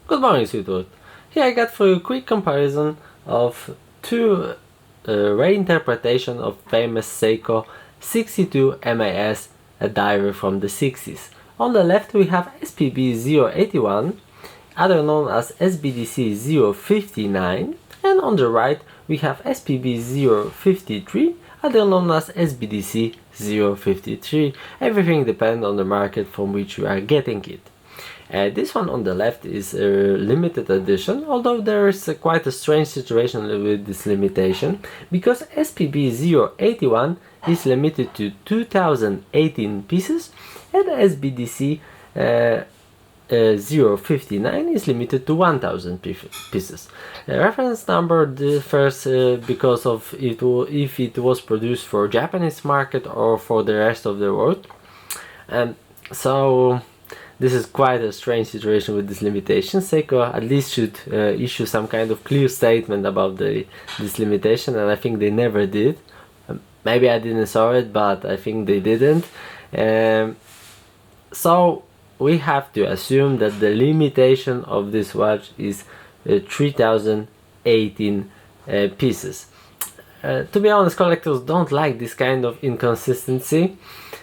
Good morning, sweetwood. Here I got for you a quick comparison of two reinterpretation of famous Seiko 62 MAS, a diver from the 60s. On the left we have SPB081, other known as SBDC059, and on the right we have SPB053, other known as SBDC053. Everything depends on the market from which you are getting it. This one on the left is a limited edition, although there is quite a strange situation with this limitation, because SPB081 is limited to 2018 pieces and SBDC 059 is limited to 1000 pieces. The reference number differs because of if it was produced for Japanese market or for the rest of the world. So this is quite a strange situation with this limitation. Seiko at least should issue some kind of clear statement about this limitation, and I think they never did. Maybe I didn't saw it, but I think they didn't. So we have to assume that the limitation of this watch is 3018 pieces. To be honest, collectors don't like this kind of inconsistency,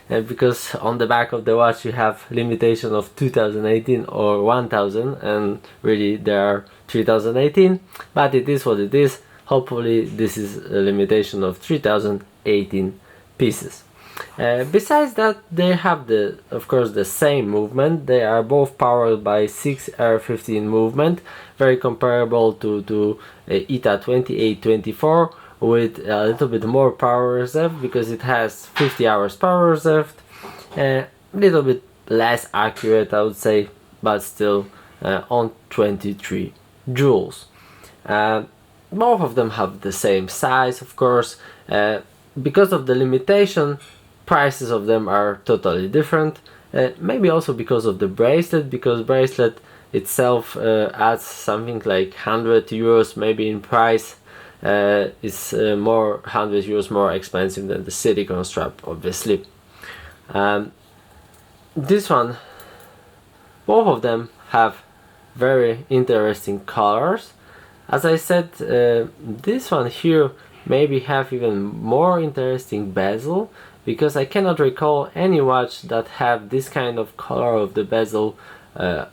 because on the back of the watch you have limitation of 2018 or 1000, and really there are 3018, but it is what it is. Hopefully this is a limitation of 3018 pieces. Besides that, they have of course the same movement. They are both powered by 6R15 movement, very comparable to ETA 2824, with a little bit more power reserve because it has 50 hours power reserved. A little bit less accurate, I would say, but still on 23 joules. Both of them have the same size, of course. Because of the limitation, prices of them are totally different. Maybe also because of the bracelet, because bracelet itself adds something like 100 euros maybe in price. Is more 100 euros more expensive than the silicone strap, obviously. This one, both of them have very interesting colors. As I said, this one here maybe have even more interesting bezel, because I cannot recall any watch that have this kind of color of the bezel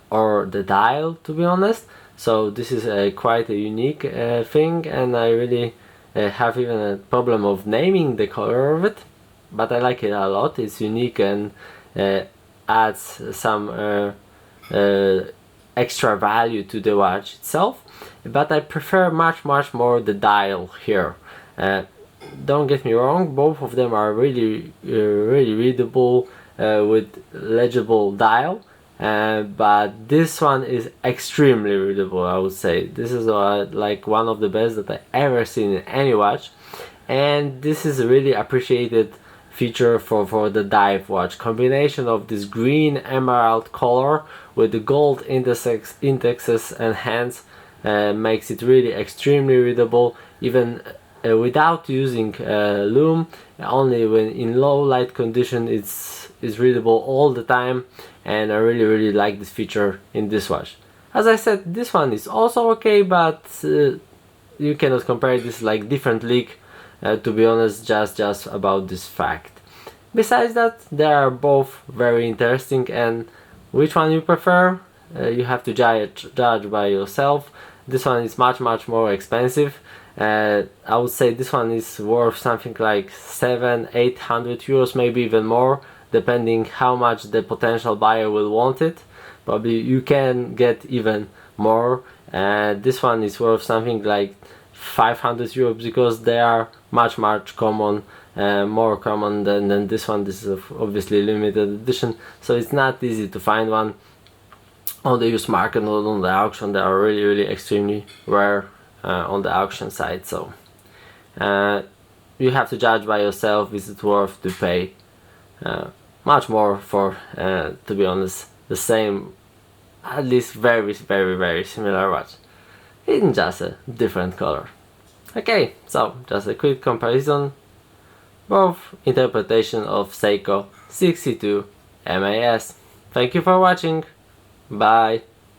or the dial, to be honest. So this is quite a unique thing, and I really have even a problem of naming the color of it, but I like it a lot. It's unique and adds some extra value to the watch itself, but I prefer much more the dial here. Don't get me wrong, both of them are really readable with legible dial. But this one is extremely readable, I would say. This is like one of the best that I ever seen in any watch, and this is a really appreciated feature for the dive watch. Combination of this green emerald color with the gold indexes and hands makes it really extremely readable, even without using lume. Only when in low light condition it's readable all the time, and I really like this feature in this watch. As I said, this one is also okay, but you cannot compare this like different league, to be honest, just about this fact. Besides that, they are both very interesting, and which one you prefer, you have to judge by yourself. This one is much more expensive. I would say this one is worth something like 700-800 euros, maybe even more, depending how much the potential buyer will want it. Probably you can get even more. This one is worth something like 500 euros because they are much common, more common than this one. This is obviously limited edition, so it's not easy to find one on the used market or on the auction. They are really extremely rare on the auction side, so you have to judge by yourself, is it worth to pay much more for, to be honest, the same, at least very similar watch in just a different color. Okay, so just a quick comparison, both interpretation of Seiko 62 MAS. Thank you for watching, bye.